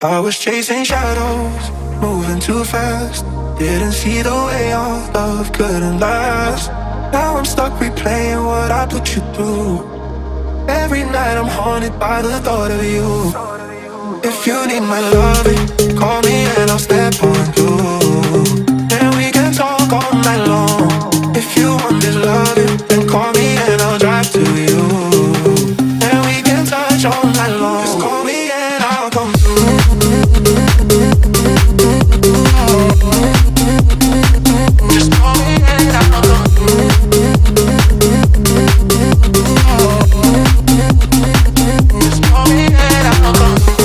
I was chasing shadows, moving too fast. Didn't see the way our love couldn't last. Now I'm stuck replaying what I put you through. Every night I'm haunted by the thought of you. If you need my loving, call me and I'll step on through. Then we can talk all night long. If you want this loving, then call me and I'll drive to you. Then we can touch all night long. Just call me and I'll come through. Just call me and I'll come through. Just call me and I'll come through.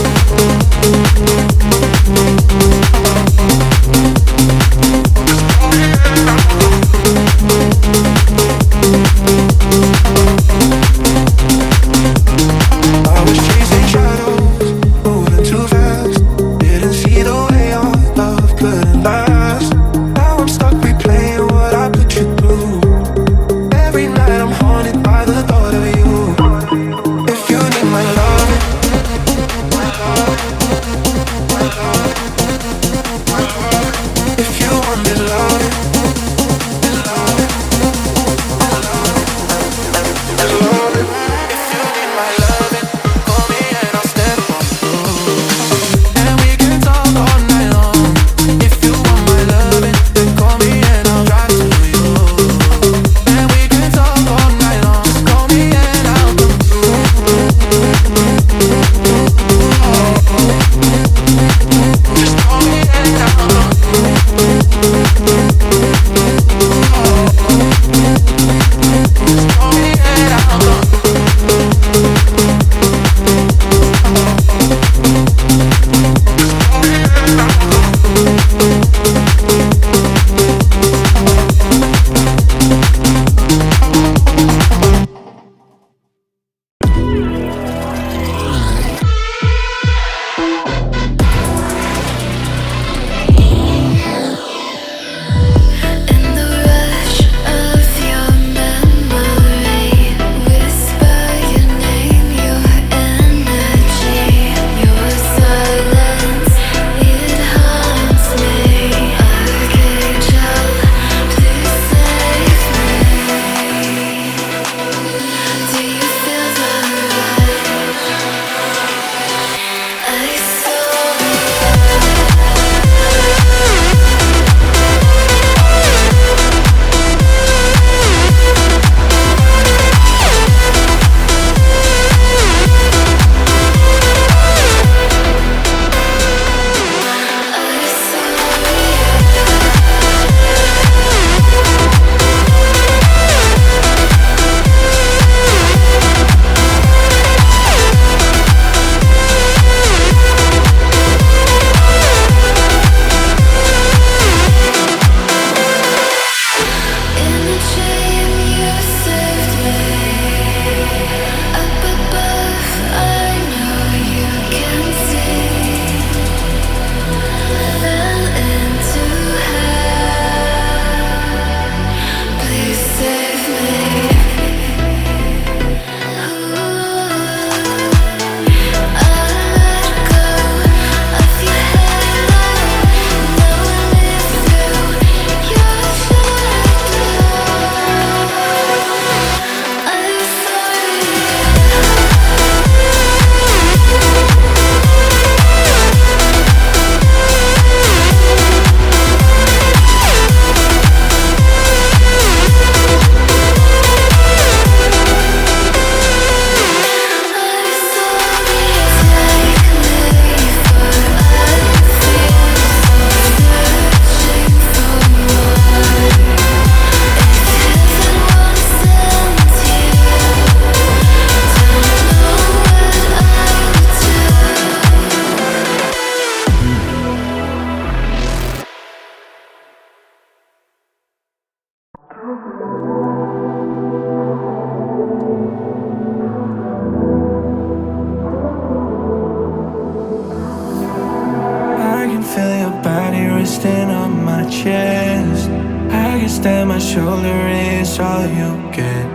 resting on my chest. I guess that my shoulder is all you get.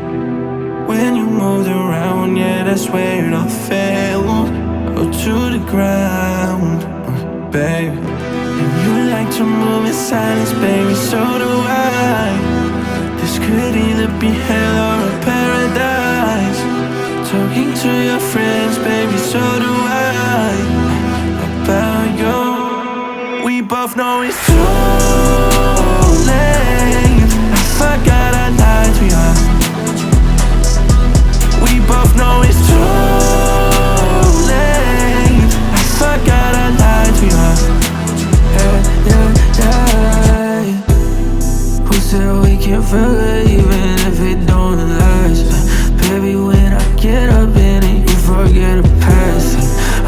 When you moved around, yeah, that's where it all fell, oh, to the ground. baby. And you like to move in silence, baby, so do I. This could either be hell or a paradise. Talking to your friends, baby, so do I. About you, we both know it's too late. I forgot I lied to you. We both know it's too late. I forgot I lied to you. Who said we can forget even if it don't last? Baby, when I get up in it, you forget the past.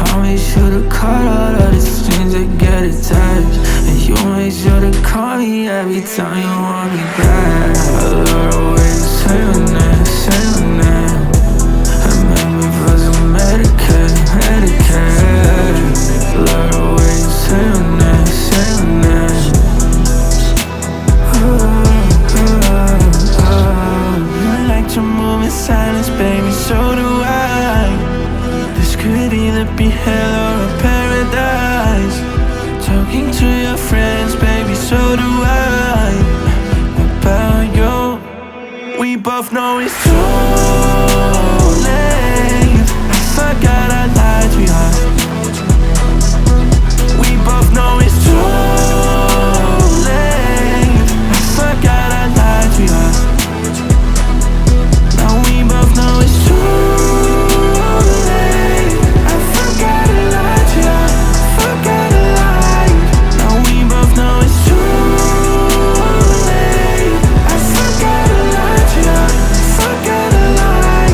I'll make sure to cut all of the strings that get attached. And you make sure to call me every time you want me back. I love the way you say your name, say your name. I remember for some Medicaid. Love the way you say your name, say your name. You like to move in silence, baby, so do I. This could either be hell or a paradise. Talking to your friends, baby, so do I. About you, we both know it's too late. I forgot I lied to you. We both know it's too late. I forgot I lied to you. Now we both know it's too late. I forgot I lied to you. Forgot I lied. Now we both know it's too late. I forgot I lied to you. Forgot I lied.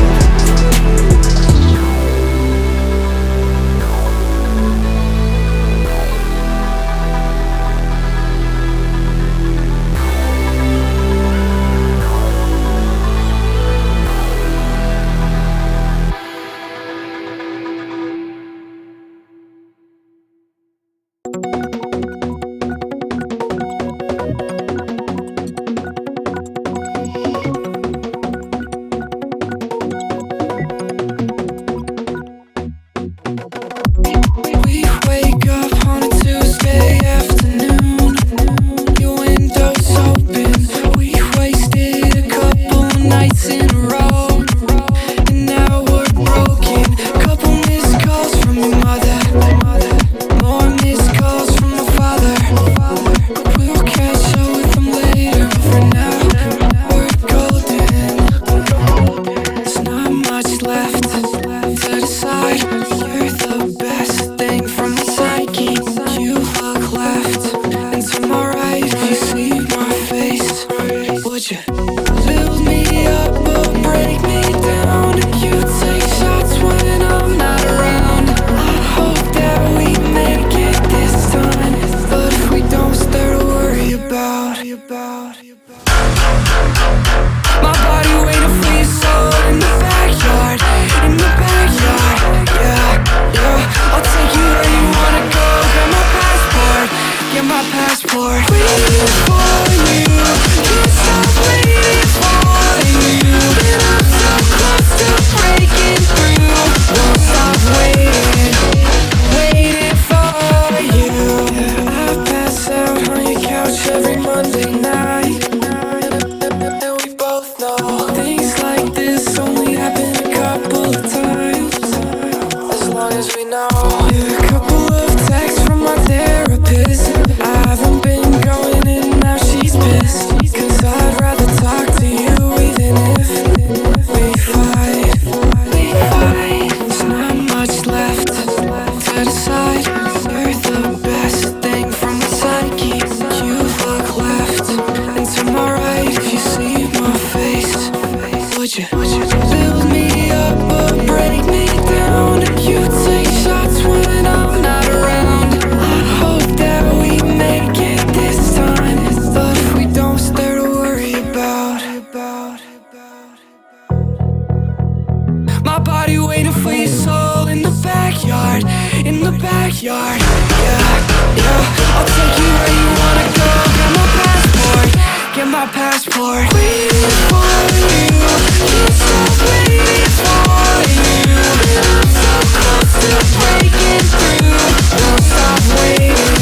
We wake up on a Tuesday afternoon. Your window's open. We wasted a couple nights in a row, and now we're broken. Couple missed calls from your mother, more missed calls from my father. We'll catch up with them later, but for now we're golden. There's not much left to decide. You're the best thing from my psyche. You look left and to my right. If you see my face, would you build me up or break me down? You take shots when I'm not around. I hope that we make it this time, but if we don't, start to worry about. My body waiting for your soul in the backyard, in the backyard. Yeah. I'll take you where you wanna go. Get my passport, get my passport. Waiting for you, can't stop waiting for you. And I'm so close to breaking through. Won't stop waiting, waiting for you. Yeah, I pass out on your couch every Monday night. And we both know things like this only happen a couple of times, as long as we know. Yeah, a couple of texts from my therapist. I haven't been going in, now she's pissed, 'cause I'd rather talk to you even if we fight. There's not much left to decide. You're the best thing from my psyche. You look left and to my right. If you see my face, would you build me up or break me down? You take shots when I'm not around. I hope that we make it this time, but if we don't, start to worry about. My body waiting for your soul in the backyard, in the backyard. Yeah. I'll take you where you wanna go. Get my passport, get my passport. Waiting for you, can't stop waiting for you. And I'm so close to breaking through. Won't stop waiting.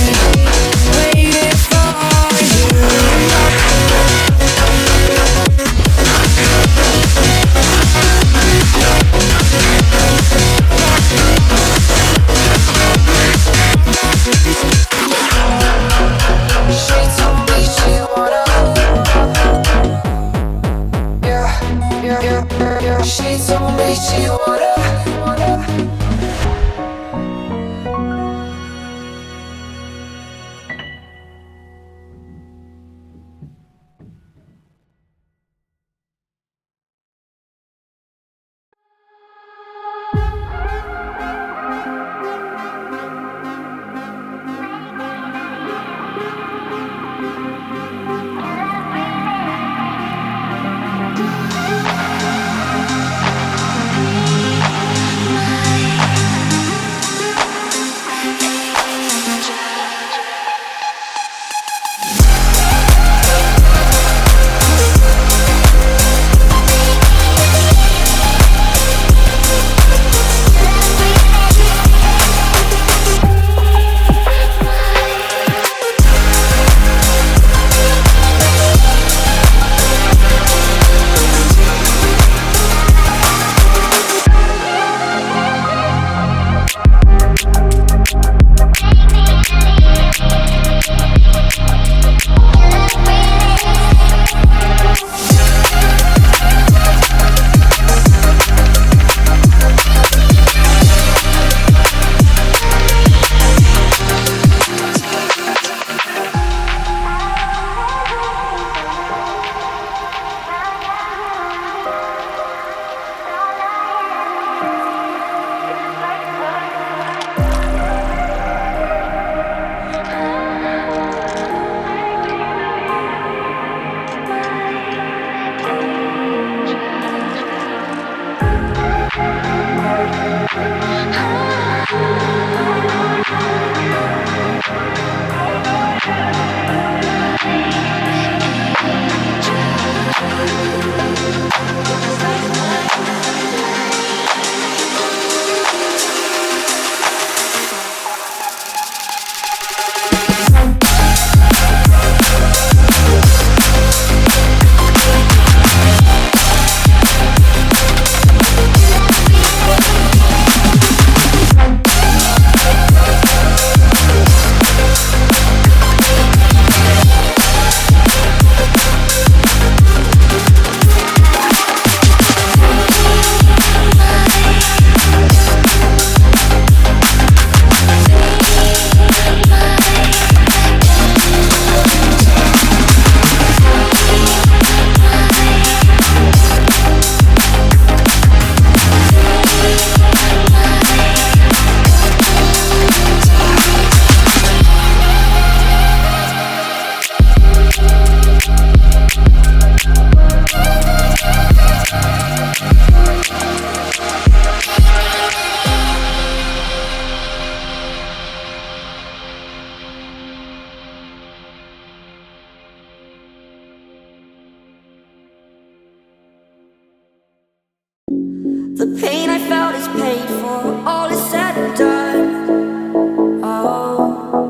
The pain I felt is paid for, all is said and done. Oh,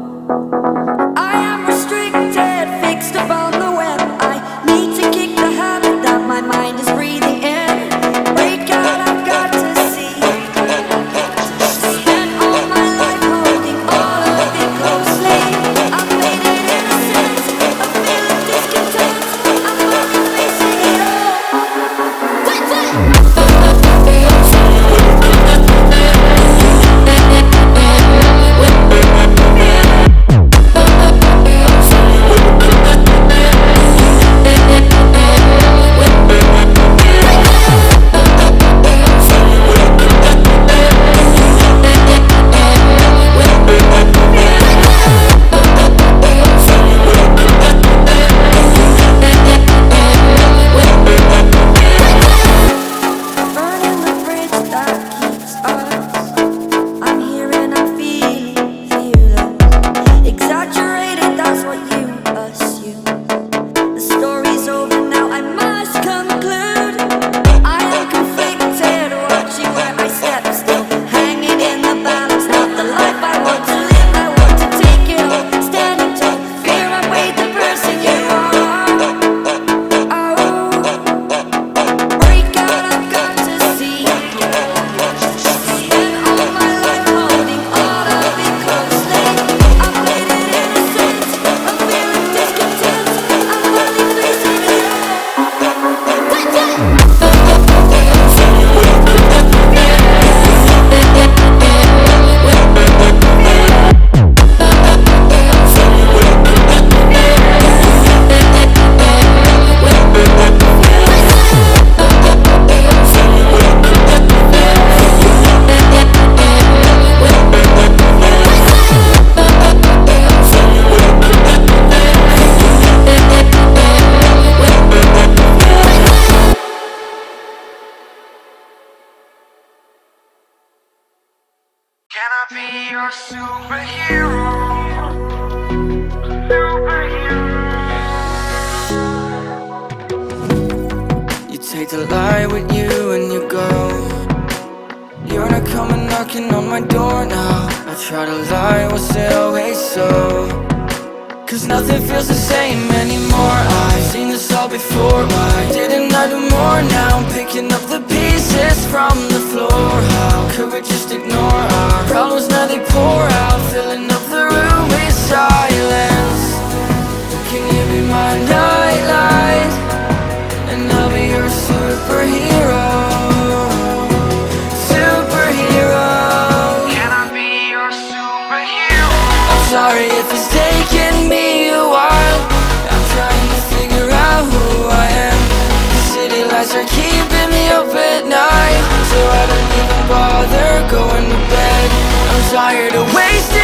I am restricted, fixed upon the web. I need to kick the habit that my mind is breathing in. Break out, I've got to see. Spent all my life holding all of it closely. I've made it innocent, a feel of discontent. I'm finally facing it all. That's it! Burning the bridge that keeps us. I'm here and I'm feeling fearless. Exaggerated, that's what you assume. The story's over now, I must conclude. I am conflicted, watching where I step still. Hanging in the balance, not the life I want to live. I want to take it all, standing tall. Fear I weighed the person you are. Oh, break out, I've got to see. Spent all my life holding all of it closely. I played it innocent, I'm feeling discontent. I'm finally facing it all. That's it! Can I be your superhero? Superhero. You take the light with you and you go. You're not coming knocking on my door now. I try to lie, was it always so? Cause nothing feels the same anymore. I've seen this all before. Why didn't I do more now? I'm picking up the pieces from the floor. How could we just ignore our problems? Now they pour out, filling up the room with silence. Can you be my nightlight? And I'll be your superhero. Superhero. Can I be your superhero? I'm sorry if it's taking me a while. I'm trying to figure out who I am. The city lights are keeping me up at night, so I don't even bother going to bed. I'm tired of wasting